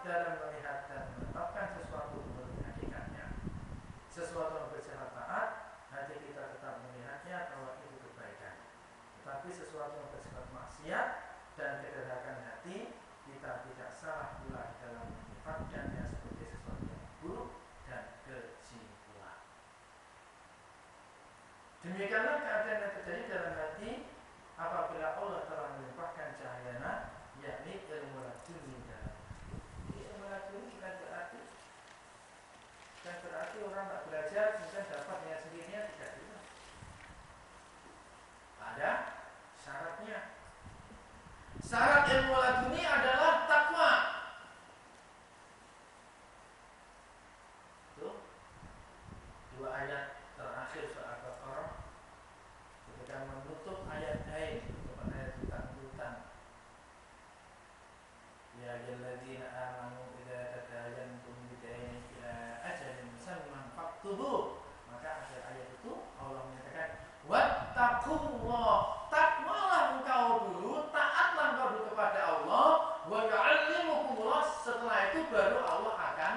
dalam melihat dan menetapkan sesuatu menurut hakikatnya. Sesuatu yang bersifat taat, hati kita tetap melihatnya bahwa itu kebaikan. Tetapi sesuatu yang bersifat maksiat dan kederakan hati, kita tidak salah pula dalam menyifatkannya sebagai sesuatu yang buruk dan keji pula. Demikianlah keadaan yang terjadi dalam hati apabila Allah telah melimpahkan cahayanya, yakni ilmu laduni dalam hati. Ilmu laduni bukan berarti orang tak belajar kemudian dapat dengan sendirinya, tidak juga. Ada syaratnya. Syarat ilmu laduni adalah takwa. Tuh, dua ayat terakhir surah Al-Baqarah ketika menutup ayat lain, menutup ayat tentang hutang. Ya ayyuhalladzina amanu idza tadayantum bidainin ila ajalin musamman faktubu. Maka akhir ayat itu Allah menyatakan wattaqullah, takwalah engkau dulu, taatlah engkau dulu kepada Allah, wa yu'allimukumullah, setelah itu baru Allah akan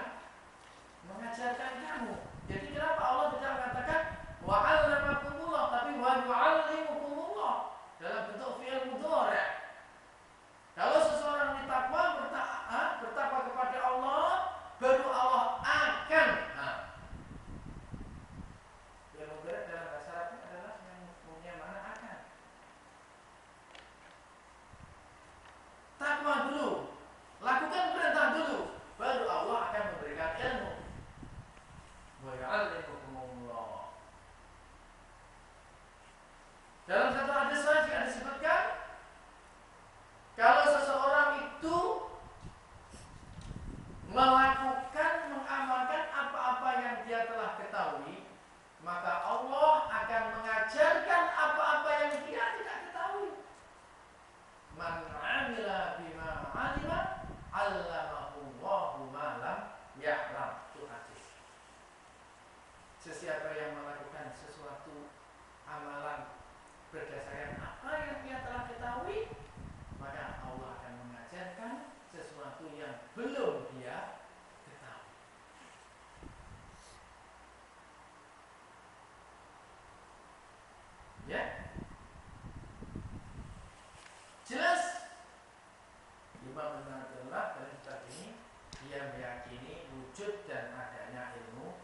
mengajarkan kamu. Jadi kenapa Allah tidak mengatakan wa 'allamakumullah tapi wa yu'allimukumullah dalam bentuk fi'il mudhari'? Kalau seseorang ditakwa, bertakwa kepada Allah, baru Allah akan. Yang mudhari' dalam bahasa Arabnya adalah yang punya mana akan. Takwa dulu, lakukan perintah dulu, baru Allah akan memberikan ilmu. Wa ya'allimukumullah. Dalam satu hadis juga disebutkan, kalau seseorang itu melakukan, mengamalkan apa-apa yang dia telah ketahui, maka Allah akan mengajarkan apa-apa yang dia tidak ketahui. Man 'amila bima 'alima 'allamahullahu ma lam ya'lam. Itu hadis. Sesiapa yang melakukan sesuatu amalan berdasarkan apa yang dia telah ketahui, maka Allah akan mengajarkan sesuatu yang belum dia ketahui. Ya, jelas. Imam Ibn Abdullah dalam kitab ini dia meyakini wujud dan adanya ilmu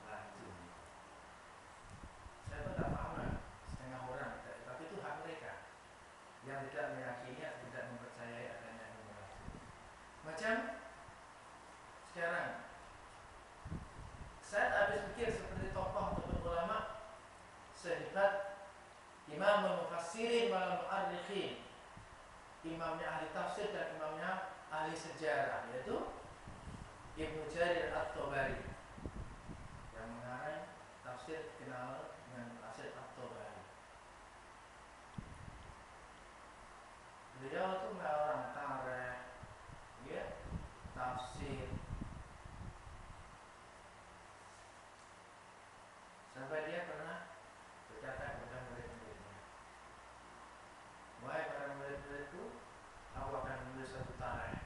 laduni. Saya pun tak paham lah, setengah orang, tapi itu hak mereka yang tidak meyakini atau tidak mempercayai adanya ilmu laduni. Macam sekarang saya tak habis pikir seperti tokoh-tokoh ulama sehebat Imam Mufassirin wal Mu'arrikhin, imamnya ahli tafsir dan imamnya ahli sejarah, yaitu Ibnu Jarir At-Tabari yang mengarang tafsir kenal dengan tafsir At-Tabari. Beliau itu nggak orang tarikh, ya, tafsir, sampai dia pernah berkata kepada murid-muridnya, wahai para murid-muridku, aku akan menulis satu tarikh.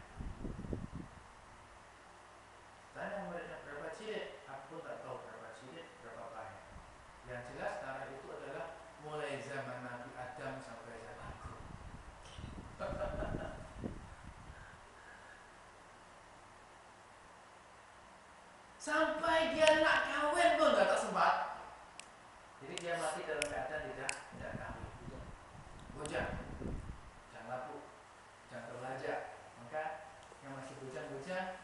Tanya muridnya berapa jilid, aku pun tak tahu berapa jilid, berapa banyak. Yang jelas tarikh itu adalah mulai zaman Nabi Adam sampai zamanku. Sampai dia nak kawin pun tak sempat. Jadi dia mati dalam keadaan tidak kawin. Bujang, jangan lapuk, jangan terlajak. Maka yang masih bujang-bujang,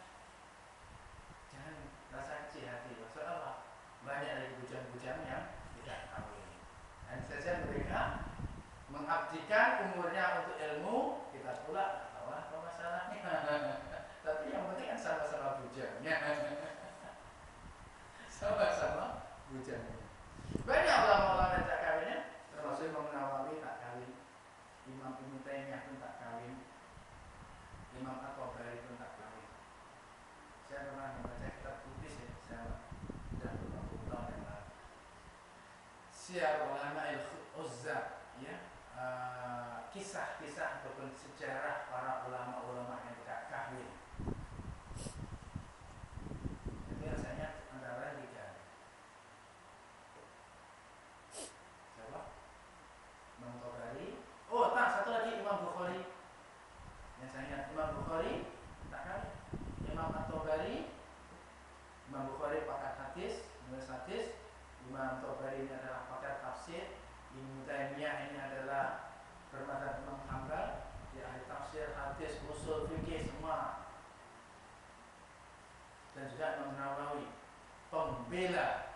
jangan rasa kecil hati. Maksud Allah, banyak dari bujang-bujang yang tidak kawin. Dan saja mereka mengabdikan umurnya untuk ilmu, kita pula tahu apa masalahnya. Tapi yang penting kan sama-sama bujangnya. Sama-sama bujangnya. Banyak ulama-ulama yang tak kawinnya, termasuk Imam Nawawi tak kawin, Imam Ibnu Taimiyah pun tak kawin, Imam At-Tabari pun tak kawin. Saya pernah membaca kitab Qudsi, saya sudah 20 tahun yang lalu. Syiar Ulama Al-Uzzab, ya, kisah-kisah ataupun sejarah para ulama-ulama yang tidak kawin. dan juga Imam Nawawi, pembela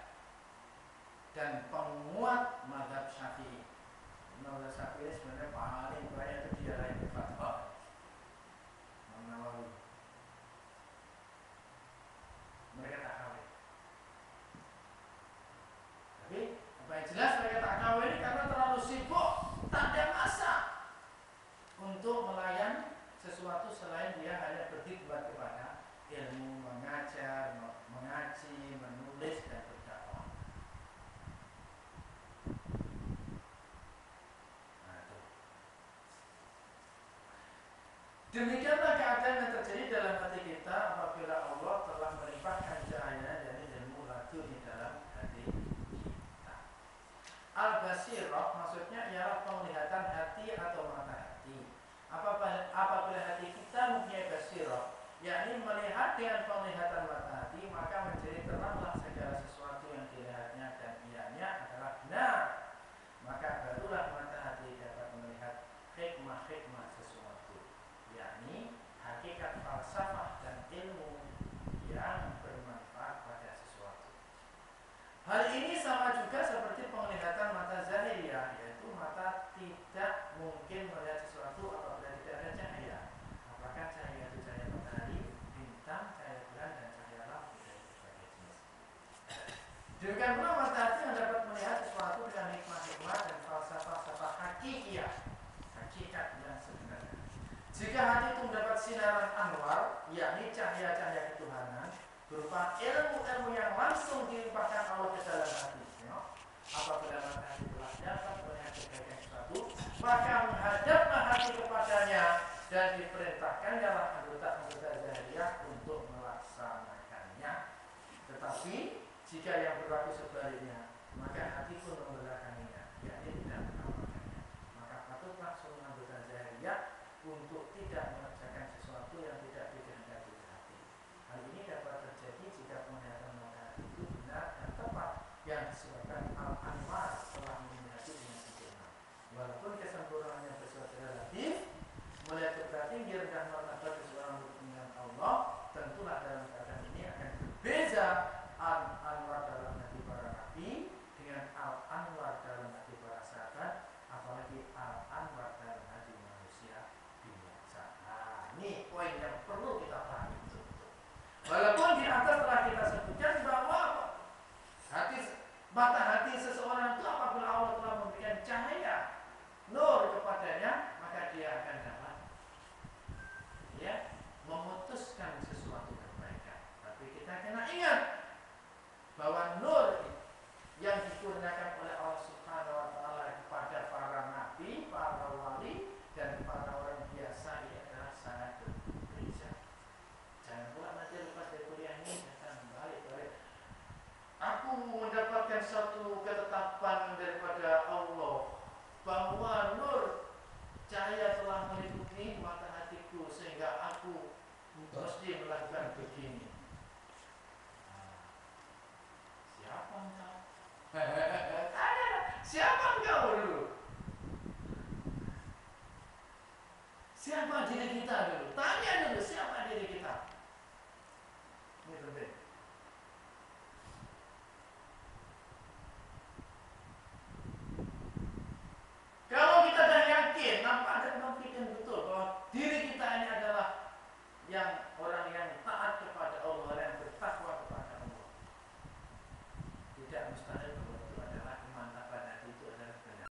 dan penguat mazhab Syafi'i. Mazhab Syafi'i sebenarnya paling banyak itu dia yang berfatwa. Imam Nawawi, mereka tak kawin. Tapi apa yang jelas mereka tak kawin karena terlalu sibuk, tak ada masa untuk melayan sesuatu selain dia hanya berkhidmat kepada ilmu, mengajar, mengaji, menulis dan berdakwah. Nah, itu. Demikianlah keadaan yang terjadi dalam hati kita apabila Allah telah melimpahkan cahaya dari ilmu ladun di dalam hati kita. Al-Basirah maksudnya ialah penglihatan hati atau mata hati. Apabila hati kita mempunyai basirah, yakni melihat dengan penglihatan mata hati, maka menjadi teranglah segala sesuatu yang dilihatnya dan ianya adalah benar. Maka barulah mata hati dapat melihat hikmah-hikmah sesuatu, yakni hakikat falsafah dan ilmu yang bermanfaat pada sesuatu. Hal ini sama juga seperti penglihatan mata zahiriyah, yaitu mata tidak mungkin melihat sesuatu apabila tidak ada cahaya. Apakah cahaya itu cahaya matahari, bintang, cahaya bulan, dan cahaya lampu dan berbagai jenis. Demikian pula mata hati yang dapat melihat sesuatu dengan hikmah-hikmah dan falsafah-falsafah hakikiyah, hakikat yang sebenarnya. Jika hati itu mendapat sinaran anwar, yakni cahaya-cahaya ketuhanan, berupa ilmu-ilmu yang langsung dilimpahkan Allah ke dalam hati. Apabila mata hati telah dapat melihat kebaikan sesuatu, maka menghadaplah hati kepadanya dan diperintahkannya lah anggota-anggota zahiriyah untuk melaksanakannya. Tetapi jika yang berlaku sebaliknya, maka hati pun membelakanginya, yakni tidak mengamalkannya. Maka patutlah semua anggota zahiriyah untuk tidak mengerjakan sesuatu yang tidak dikehendaki hati. Hal ini dapat terjadi jika penglihatan mata hati itu benar dan tepat, yang disebabkan al-anwar telah menyatu dengan sempurna. Walaupun kesempurnaannya bersifat relatif, melihat keberadaan tinggi rendah martabat seseorang dengan Allah, tentulah dalam keadaan ini akan berbeza al-anwar dalam hati para nabi dengan al-anwar dalam hati para sahabat, apalagi al-anwar dalam hati manusia biasa. Nah, ini poin yang perlu kita pahami betul-betul. Walaupun di atas telah kita sebutkan bahwa mata hati seseorang itu apabila Allah telah memberikan cahaya nur kepadanya, maka dia akan dapat memutuskan sesuatu kebaikan. Tapi kita kena ingat bahwa nur yang dikurniakan oleh Allah Subhanahu wa taala kepada para nabi, para wali dan para orang biasa ini adalah sangat berbeda. Jangan pula nanti lepas dari kuliah ini datang balik. Aku mendapatkan satu ketetapan daripada Allah bahwa nur cahaya telah meliputi mata hatiku sehingga aku mesti melakukan begini. Siapa engkau? Siapa engkau dulu? Siapa diri kita dulu? Tanya dulu siapa diri kita. Ini penting. Kalau kita dah yakin, nampak dan memikirkan betul bahwa diri kita ini adalah yang